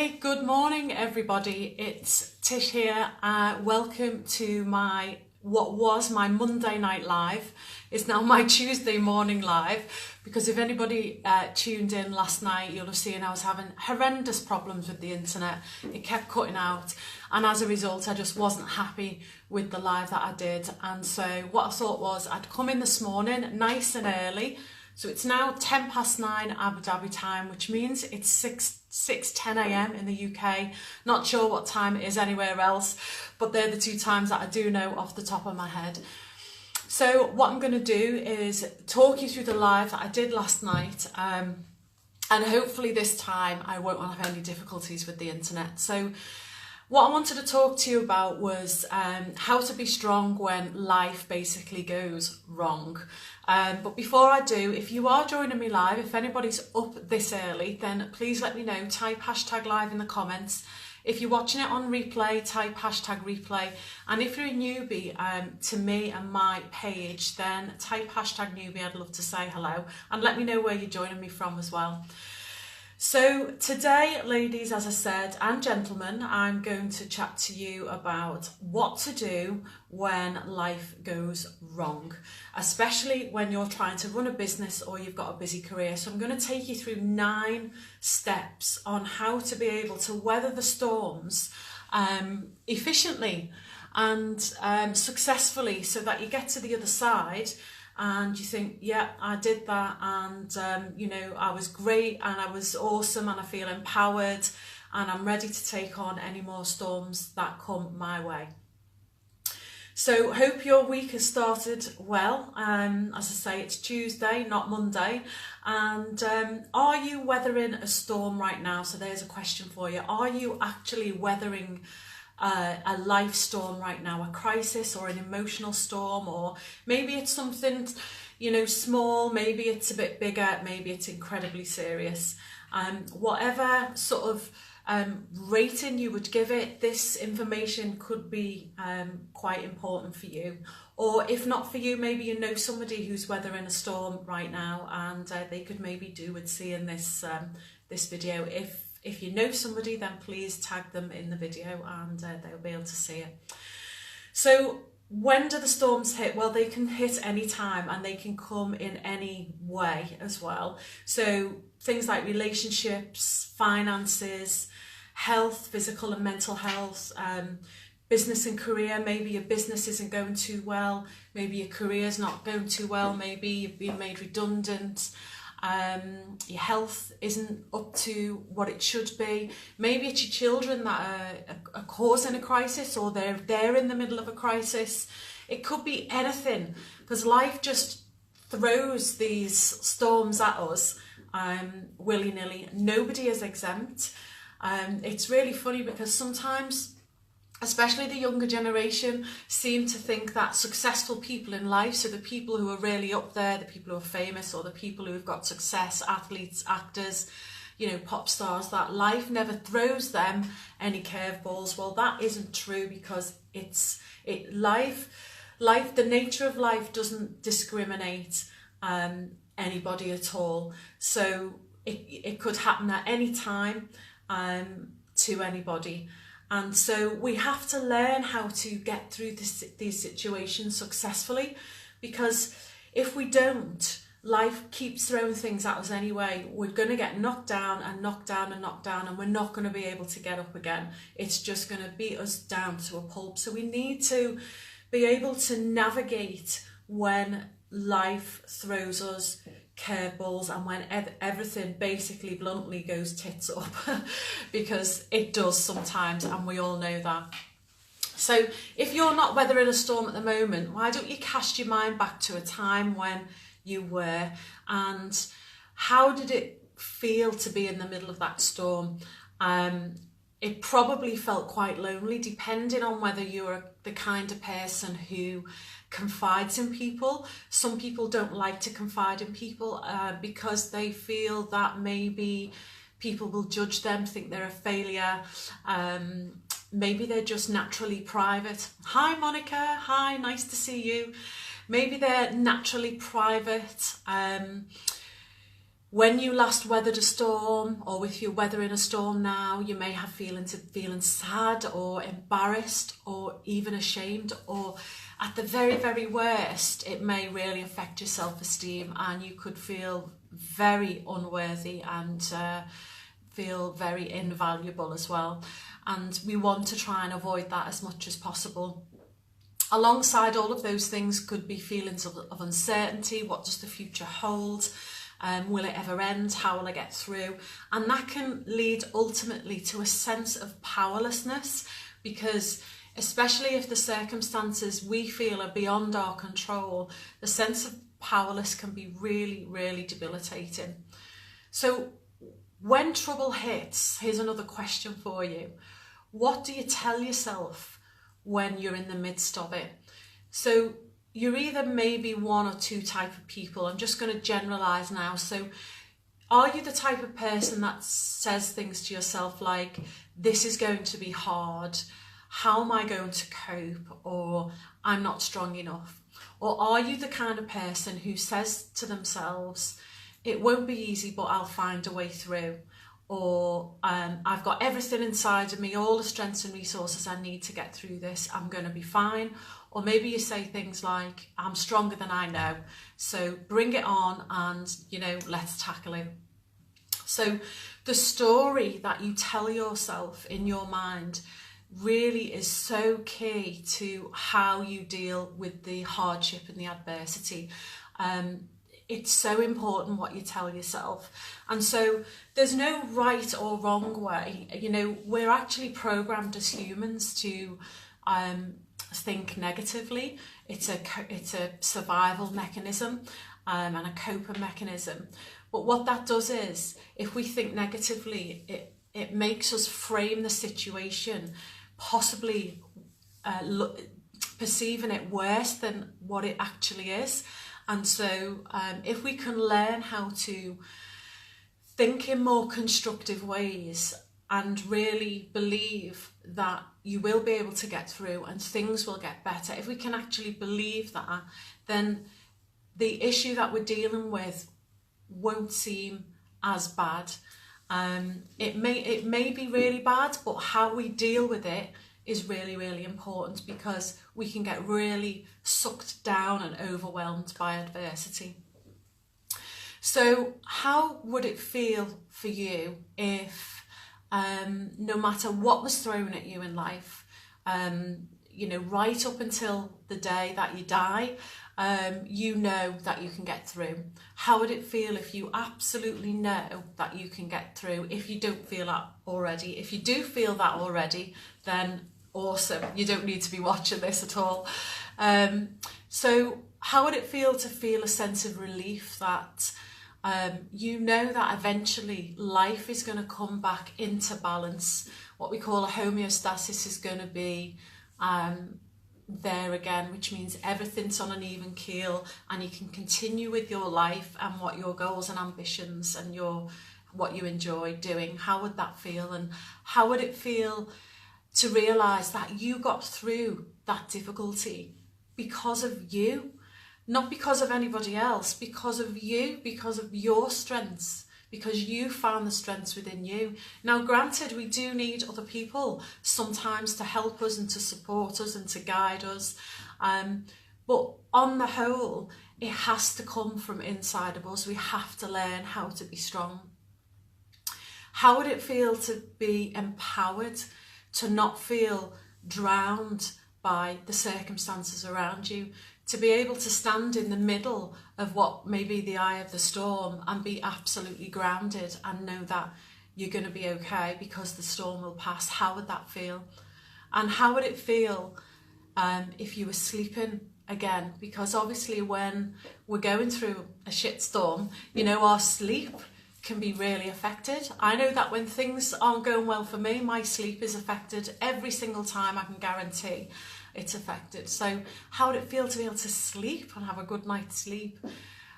Hey, good morning everybody. It's Tish here. Welcome to what was my Monday night live. It's now my Tuesday morning live, because if anybody tuned in last night, you'll have seen I was having horrendous problems with the internet. It kept cutting out, and as a result I just wasn't happy with the live that I did. And so what I thought was I'd come in this morning nice and early. So it's now 9:10 Abu Dhabi time, which means it's 6:10 a.m. in the UK. Not sure what time it is anywhere else, but they're the two times that I do know off the top of my head. So what I'm going to do is talk you through the live that I did last night, and hopefully this time I won't have any difficulties with the internet. So what I wanted to talk to you about was how to be strong when life basically goes wrong. But before I do, if you are joining me live, if anybody's up this early, then please let me know. Type #live in the comments. If you're watching it on replay, type #replay. And if you're a newbie to me and my page, then type #newbie. I'd love to say hello, and let me know where you're joining me from as well. So today, ladies, as I said, and gentlemen, I'm going to chat to you about what to do when life goes wrong, especially when you're trying to run a business or you've got a busy career. So I'm going to take you through 9 steps on how to be able to weather the storms efficiently and successfully, so that you get to the other side and you think, yeah, I did that, and you know, I was great and I was awesome and I feel empowered and I'm ready to take on any more storms that come my way. So hope your week has started well. As I say, it's Tuesday, not Monday. And are you weathering a storm right now? So there's a question for you. Are you actually weathering a life storm right now, a crisis or an emotional storm? Or maybe it's something, you know, small, maybe it's a bit bigger, maybe it's incredibly serious. Whatever sort of rating you would give it, this information could be quite important for you. Or if not for you, maybe you know somebody who's weathering a storm right now, and they could maybe do with seeing this this video. If you know somebody, then please tag them in the video and they'll be able to see it. So when do the storms hit? Well, they can hit any time and they can come in any way as well. So things like relationships, finances, health, physical and mental health, business and career. Maybe your business isn't going too well. Maybe your career's not going too well. Maybe you've been made redundant. Your health isn't up to what it should be. Maybe it's your children that are causing a crisis, or they're in the middle of a crisis. It could be anything, because life just throws these storms at us willy-nilly. Nobody is exempt. It's really funny because sometimes, especially the younger generation, seem to think that successful people in life, so the people who are really up there, the people who are famous, or the people who have got success, athletes, actors, you know, pop stars, that life never throws them any curveballs. Well, that isn't true, because life, the nature of life doesn't discriminate anybody at all. So it could happen at any time to anybody. And so we have to learn how to get through these situations successfully, because if we don't, life keeps throwing things at us anyway. We're going to get knocked down and knocked down and knocked down, and we're not going to be able to get up again. It's just going to beat us down to a pulp. So we need to be able to navigate when life throws us curveballs and when everything basically bluntly goes tits up, because it does sometimes, and we all know that. So if you're not weathering a storm at the moment, why don't you cast your mind back to a time when you were, and how did it feel to be in the middle of that storm? It probably felt quite lonely, depending on whether you're the kind of person who confides in people. Some people don't like to confide in people because they feel that maybe people will judge them, think they're a failure. Maybe they're just naturally private. Hi Monica, hi, nice to see you. Maybe they're naturally private. when you last weathered a storm, or if you're weathering a storm now, you may have feelings of feeling sad or embarrassed or even ashamed, or at the very, very worst, it may really affect your self-esteem, and you could feel very unworthy and feel very invaluable as well. And we want to try and avoid that as much as possible. Alongside all of those things could be feelings of uncertainty. What does the future hold? Will it ever end? How will I get through? And that can lead ultimately to a sense of powerlessness, because especially if the circumstances we feel are beyond our control, the sense of powerless can be really, really debilitating. So when trouble hits, here's another question for you. What do you tell yourself when you're in the midst of it? So you're either maybe one or two type of people. I'm just going to generalize now. So are you the type of person that says things to yourself like, this is going to be hard, how am I going to cope, or I'm not strong enough? Or are you the kind of person who says to themselves, it won't be easy, but I'll find a way through, or I've got everything inside of me, all the strengths and resources I need to get through this, I'm going to be fine? Or maybe you say things like, I'm stronger than I know, so bring it on and, you know, let's tackle it. So the story that you tell yourself in your mind really is so key to how you deal with the hardship and the adversity. It's so important what you tell yourself. And so there's no right or wrong way. You know, we're actually programmed as humans to think negatively. It's a survival mechanism and a coping mechanism. But what that does is, if we think negatively, it makes us frame the situation, possibly perceiving it worse than what it actually is. And so if we can learn how to think in more constructive ways and really believe that you will be able to get through and things will get better, if we can actually believe that, then the issue that we're dealing with won't seem as bad. It may be really bad, but how we deal with it is really, really important, because we can get really sucked down and overwhelmed by adversity. So how would it feel for you if no matter what was thrown at you in life, you know, right up until the day that you die, you know that you can get through? How would it feel if you absolutely know that you can get through, if you don't feel that already? If you do feel that already, then awesome, you don't need to be watching this at all. So how would it feel to feel a sense of relief that you know that eventually life is going to come back into balance? What we call a homeostasis is going to be there again, which means everything's on an even keel and you can continue with your life and what your goals and ambitions and what you enjoy doing. How would that feel? And how would it feel to realise that you got through that difficulty because of you? Not because of anybody else, because of you, because of your strengths, because you found the strengths within you. Now, granted, we do need other people sometimes to help us and to support us and to guide us. But on the whole, it has to come from inside of us. We have to learn how to be strong. How would it feel to be empowered, to not feel drowned by the circumstances around you, to be able to stand in the middle of what may be the eye of the storm and be absolutely grounded and know that you're going to be okay because the storm will pass? How would that feel? And how would it feel if you were sleeping again? Because obviously when we're going through a shit storm, you know, our sleep can be really affected. I know that when things aren't going well for me, my sleep is affected every single time. I can guarantee it's affected. So how would it feel to be able to sleep and have a good night's sleep,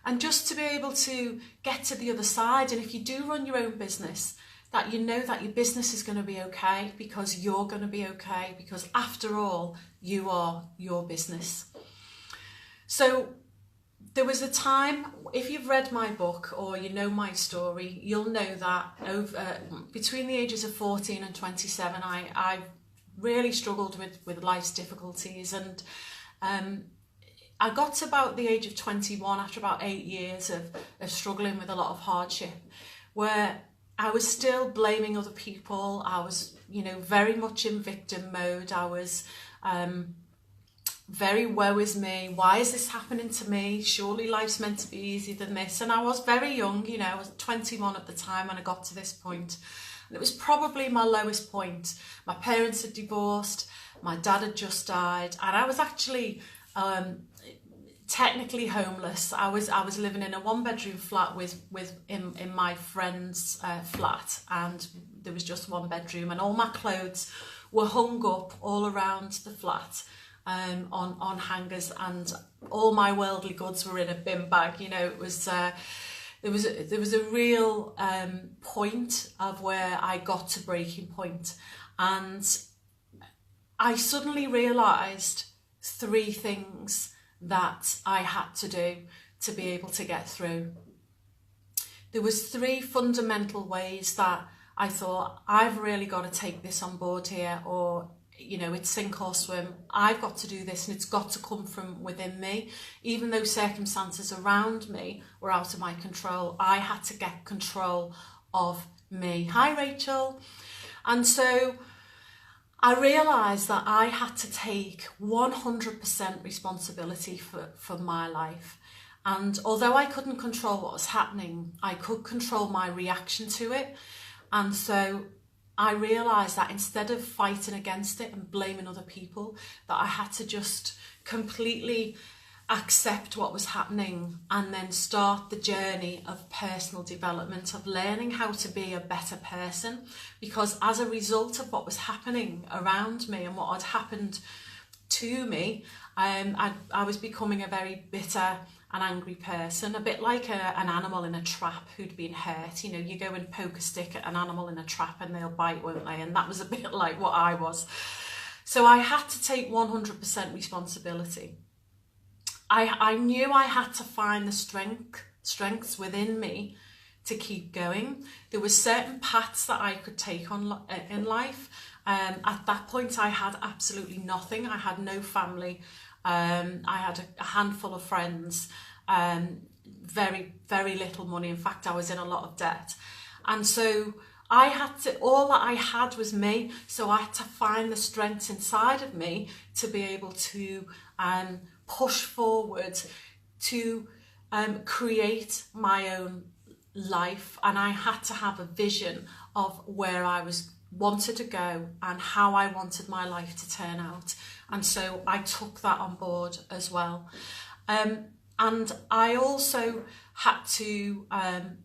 and just to be able to get to the other side? And if you do run your own business, that you know that your business is going to be okay because you're going to be okay, because after all, you are your business. So there was a time, if you've read my book or you know my story, you'll know that between the ages of 14 and 27, I really struggled with life's difficulties, and I got to about the age of 21 after about 8 years of struggling with a lot of hardship, where I was still blaming other people. I was, very much in victim mode. I was very woe is me. Why is this happening to me? Surely life's meant to be easier than this. And I was very young, I was 21 at the time when I got to this point. And it was probably my lowest point. My parents had divorced. My dad had just died. And I was actually technically homeless. I was living in a 1-bedroom flat in my friend's flat, and there was just 1 bedroom, and all my clothes were hung up all around the flat on hangers, and all my worldly goods were in a bin bag. It was there was a real point of where I got to breaking point, and I suddenly realised 3 things that I had to do to be able to get through. There was 3 fundamental ways that I thought, I've really got to take this on board here, or it's sink or swim. I've got to do this, and it's got to come from within me. Even though circumstances around me were out of my control, I had to get control of me. Hi, Rachel. And so I realised that I had to take 100% responsibility for my life. And although I couldn't control what was happening, I could control my reaction to it. And so I realised that instead of fighting against it and blaming other people, that I had to just completely accept what was happening and then start the journey of personal development, of learning how to be a better person. Because as a result of what was happening around me and what had happened to me, I was becoming a very bitter and angry person, a bit like an animal in a trap who'd been hurt. You go and poke a stick at an animal in a trap and they'll bite, won't they? And that was a bit like what I was. So I had to take 100% responsibility. I knew I had to find the strengths within me to keep going. There were certain paths that I could take on in life. At that point, I had absolutely nothing. I had no family. I had a handful of friends, very, very little money. In fact, I was in a lot of debt. And so all that I had was me. So I had to find the strengths inside of me to be able to push forward, to create my own life. And I had to have a vision of where I wanted to go and how I wanted my life to turn out. And so I took that on board as well. And I also had to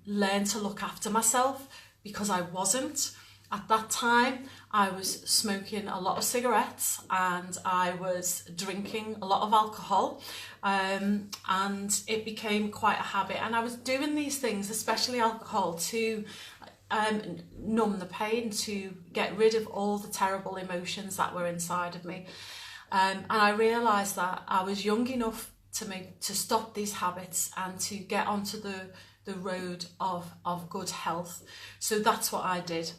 learn to look after myself, because I wasn't. At that time, I was smoking a lot of cigarettes and I was drinking a lot of alcohol, and it became quite a habit. And I was doing these things, especially alcohol, to numb the pain, to get rid of all the terrible emotions that were inside of me. And I realised that I was young enough to stop these habits and to get onto the road of good health. So that's what I did.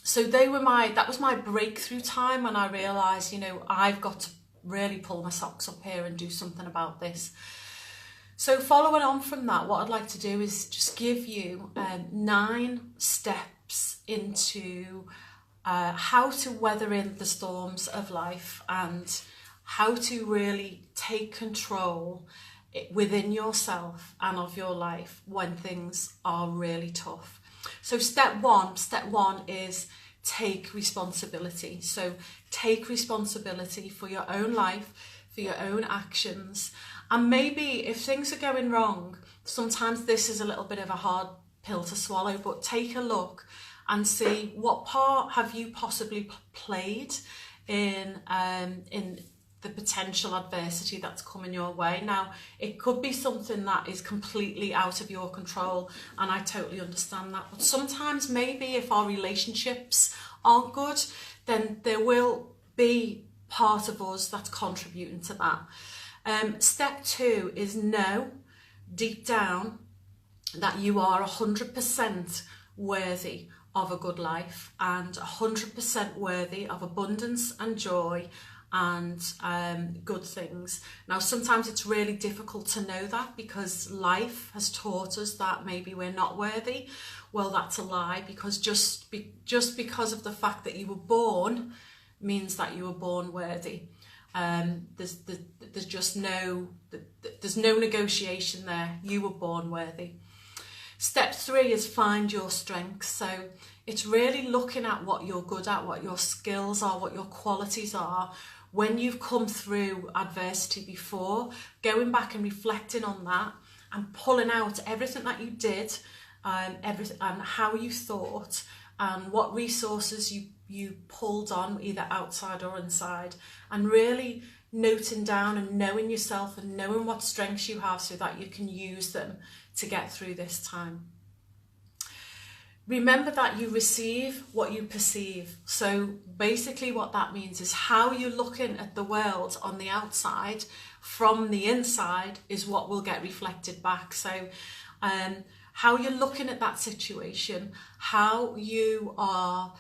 So that was my breakthrough time when I realised, I've got to really pull my socks up here and do something about this. So following on from that, what I'd like to do is just give you 9 steps into how to weather in the storms of life and how to really take control within yourself and of your life when things are really tough. So step one is take responsibility. So take responsibility for your own life, for your own actions. And maybe if things are going wrong, sometimes this is a little bit of a hard pill to swallow, but take a look and see what part have you possibly played in the potential adversity that's coming your way. Now, it could be something that is completely out of your control, and I totally understand that. But sometimes maybe if our relationships aren't good, then there will be part of us that's contributing to that. Step 2 is know deep down that you are 100% worthy of a good life and 100% worthy of abundance and joy and good things. Now, sometimes it's really difficult to know that because life has taught us that maybe we're not worthy. Well, that's a lie, because just because of the fact that you were born means that you were born worthy. There's just there's no negotiation there. You were born worthy. Step 3 is find your strengths. So it's really looking at what you're good at, what your skills are, what your qualities are. When you've come through adversity before, going back and reflecting on that and pulling out everything that you did and how you thought and what resources you pulled on, either outside or inside, and really noting down and knowing yourself and knowing what strengths you have so that you can use them to get through this time. Remember that you receive what you perceive. So basically what that means is how you're looking at the world on the outside from the inside is what will get reflected back. So how you're looking at that situation, how you are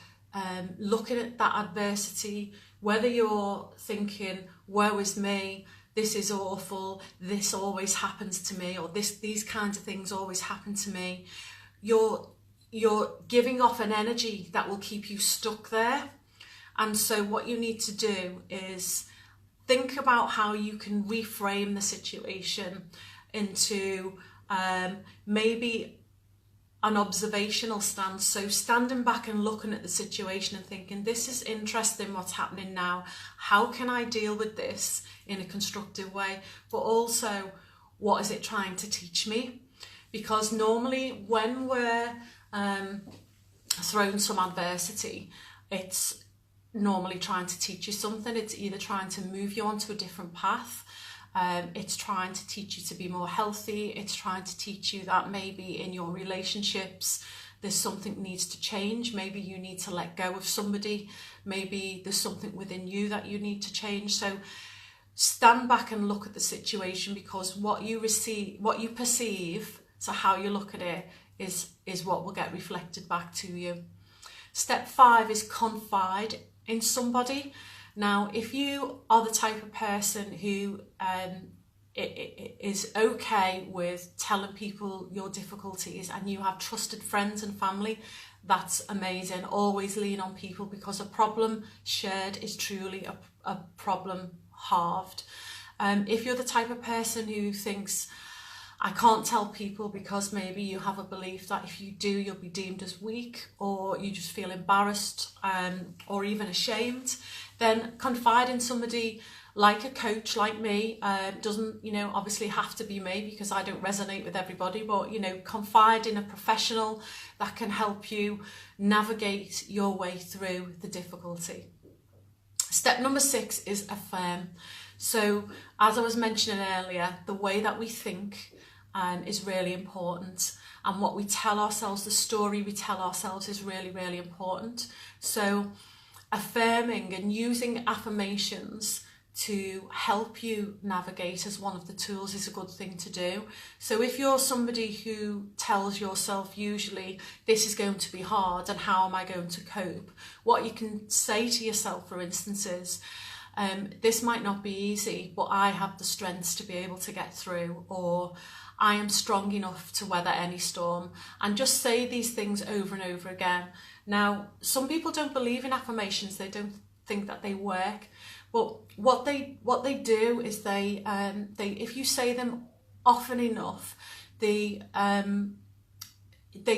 looking at that adversity, whether you're thinking, woe is me, this is awful, this always happens to me, or these kinds of things always happen to me, you're giving off an energy that will keep you stuck there. And so what you need to do is think about how you can reframe the situation into maybe an observational stance. So standing back and looking at the situation and thinking, this is interesting what's happening now. How can I deal with this in a constructive way? But also, what is it trying to teach me? Because normally when we're thrown some adversity, it's normally trying to teach you something. It's either trying to move you onto a different path. It's trying to teach you to be more healthy. It's trying to teach you that maybe in your relationships there's something needs to change. Maybe you need to let go of somebody. Maybe there's something within you that you need to change. So stand back and look at the situation, because what you perceive, so how you look at it, is what will get reflected back to you. Step 5 is confide in somebody. Now, if you are the type of person who is okay with telling people your difficulties and you have trusted friends and family, that's amazing. Always lean on people, because a problem shared is truly a problem halved. If you're the type of person who thinks, I can't tell people because maybe you have a belief that if you do, you'll be deemed as weak, or you just feel embarrassed or even ashamed, then confide in somebody like a coach like me. Doesn't, obviously have to be me, because I don't resonate with everybody, but, confide in a professional that can help you navigate your way through the difficulty. Step number 6 is affirm. So as I was mentioning earlier, the way that we think is really important, and what we tell ourselves, the story we tell ourselves, is really, really important. So affirming and using affirmations to help you navigate as one of the tools is a good thing to do. So if you're somebody who tells yourself usually, this is going to be hard and how am I going to cope, what you can say to yourself, for instance, is this might not be easy, but I have the strengths to be able to get through, or I am strong enough to weather any storm. And just say these things over and over again. Now, some people don't believe in affirmations. They don't think that they work. But what they do is they if you say them often enough, they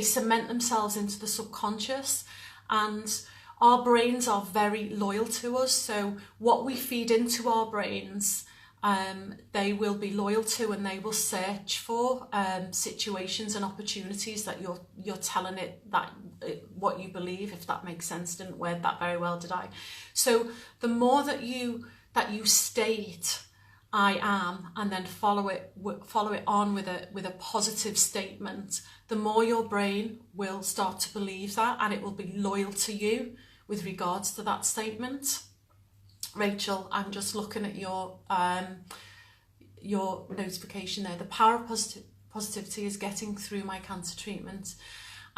cement themselves into the subconscious, and our brains are very loyal to us. So what we feed into our brains, they will be loyal to, and they will search for situations and opportunities that you're telling it that what you believe, if that makes sense. Didn't word that very well, did I? So the more that you state I am, and then follow it on with a positive statement, the more your brain will start to believe that, and it will be loyal to you with regards to that statement. Rachel, I'm just looking at your your notification there. The power of positivity is getting through my cancer treatment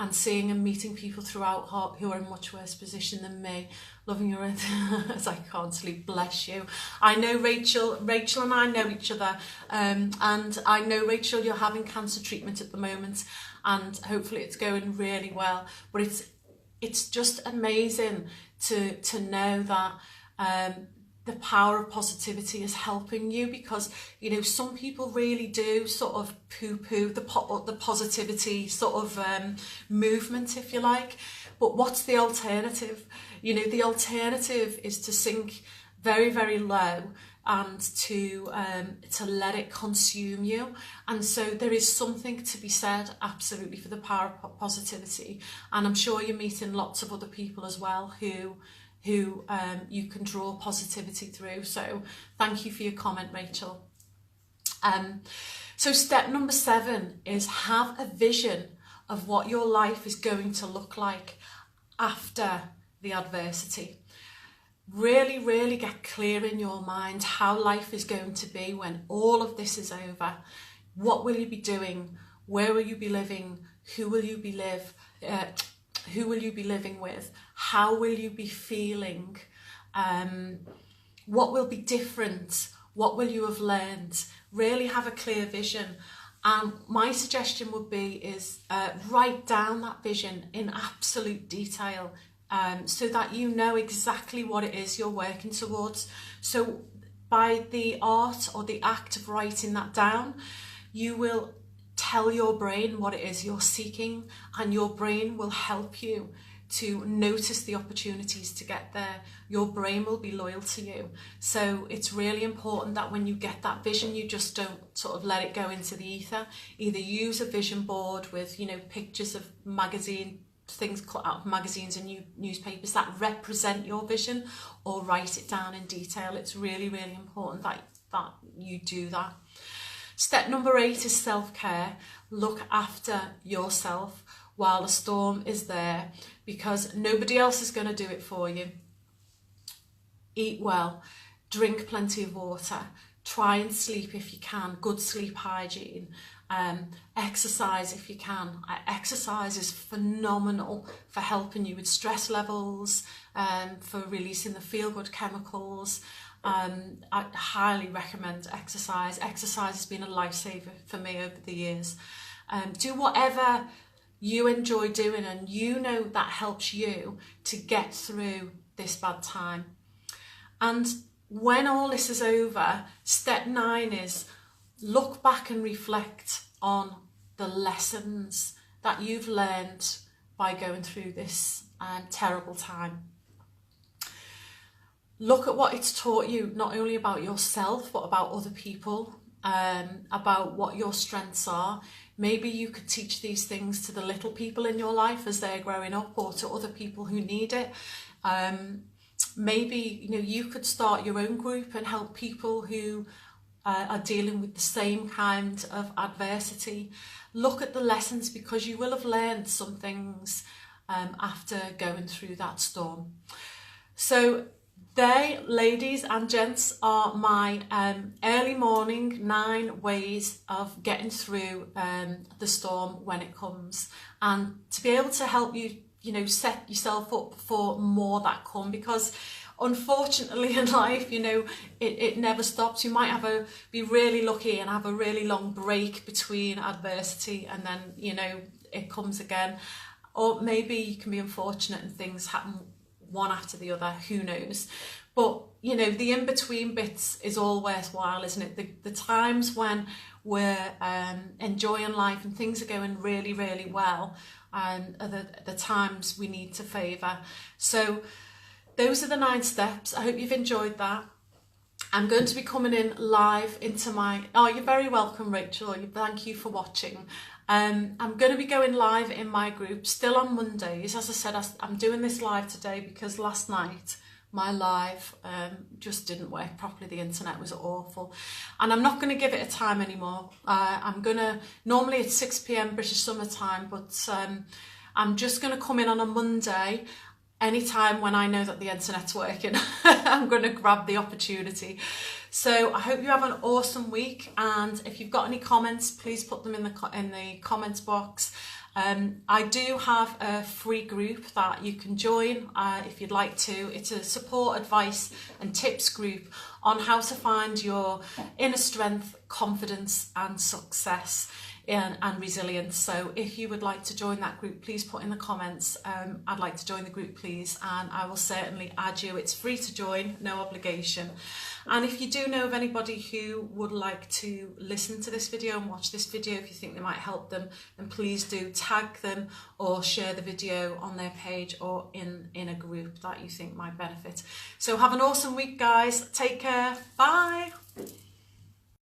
and seeing and meeting people throughout who are in much worse position than me, loving your as I can't sleep, bless you. I know Rachel and I know each other, and I know, Rachel, you're having cancer treatment at the moment, and hopefully it's going really well. But it's just amazing to know that the power of positivity is helping you, because you know some people really do sort of poo-poo the positivity sort of movement, if you like. But what's the alternative? You know, the alternative is to sink very, very low and to let it consume you. And so there is something to be said absolutely for the power of positivity, and I'm sure you're meeting lots of other people as well who you can draw positivity through. So thank you for your comment, Rachel. So step number 7 is have a vision of what your life is going to look like after the adversity. Really, really get clear in your mind how life is going to be when all of this is over. What will you be doing? Where will you be living? Who will you be living with? How will you be feeling? What will be different? What will you have learned? Really have a clear vision. And my suggestion would be is write down that vision in absolute detail, so that you know exactly what it is you're working towards. So by the art or the act of writing that down, you will tell your brain what it is you're seeking, and your brain will help you to notice the opportunities to get there. Your brain will be loyal to you. So it's really important that when you get that vision, you just don't sort of let it go into the ether. Either use a vision board with, you know, pictures of things cut out of magazines and newspapers that represent your vision, or write it down in detail. It's really, really important that you do that. Step number 8 is self-care. Look after yourself while the storm is there, because nobody else is going to do it for you. Eat well, drink plenty of water, try and sleep if you can, good sleep hygiene, exercise if you can. Exercise is phenomenal for helping you with stress levels, for releasing the feel-good chemicals. I highly recommend exercise. Exercise has been a lifesaver for me over the years. Do whatever you enjoy doing, and you know that helps you to get through this bad time. And when all this is over, step 9 is look back and reflect on the lessons that you've learned by going through this terrible time. Look at what it's taught you, not only about yourself, but about other people, about what your strengths are. Maybe you could teach these things to the little people in your life as they're growing up, or to other people who need it. Maybe, you know, you could start your own group and help people who are dealing with the same kind of adversity. Look at the lessons, because you will have learned some things after going through that storm. So they, ladies and gents, are my early morning 9 ways of getting through the storm when it comes, and to be able to help you, you know, set yourself up for more that come, because unfortunately in life, you know, it never stops. You might be really lucky and have a really long break between adversity, and then, you know, it comes again. Or maybe you can be unfortunate and things happen one after the other, who knows. But, you know, the in-between bits is all worthwhile, isn't it? The times when we're enjoying life and things are going really, really well, and are the times we need to favour. So those are the 9 steps. I hope you've enjoyed that. I'm going to be coming in live into my... Oh, you're very welcome, Rachel. Thank you for watching. I'm going to be going live in my group still on Mondays. As I said, I'm doing this live today because last night my live just didn't work properly. The internet was awful, and I'm not going to give it a time anymore. Normally it's 6 p.m. British Summer Time, but I'm just going to come in on a Monday anytime when I know that the internet's working, I'm going to grab the opportunity. So I hope you have an awesome week, and if you've got any comments, please put them in the comments box. I do have a free group that you can join if you'd like to. It's a support, advice and tips group on how to find your inner strength, confidence and success and resilience. So if you would like to join that group, please put in the comments, I'd like to join the group please, and I will certainly add you. It's free to join, no obligation. And if you do know of anybody who would like to listen to this video and watch this video, if you think they might help them, then please do tag them or share the video on their page or in a group that you think might benefit. So have an awesome week, guys. Take care. Bye.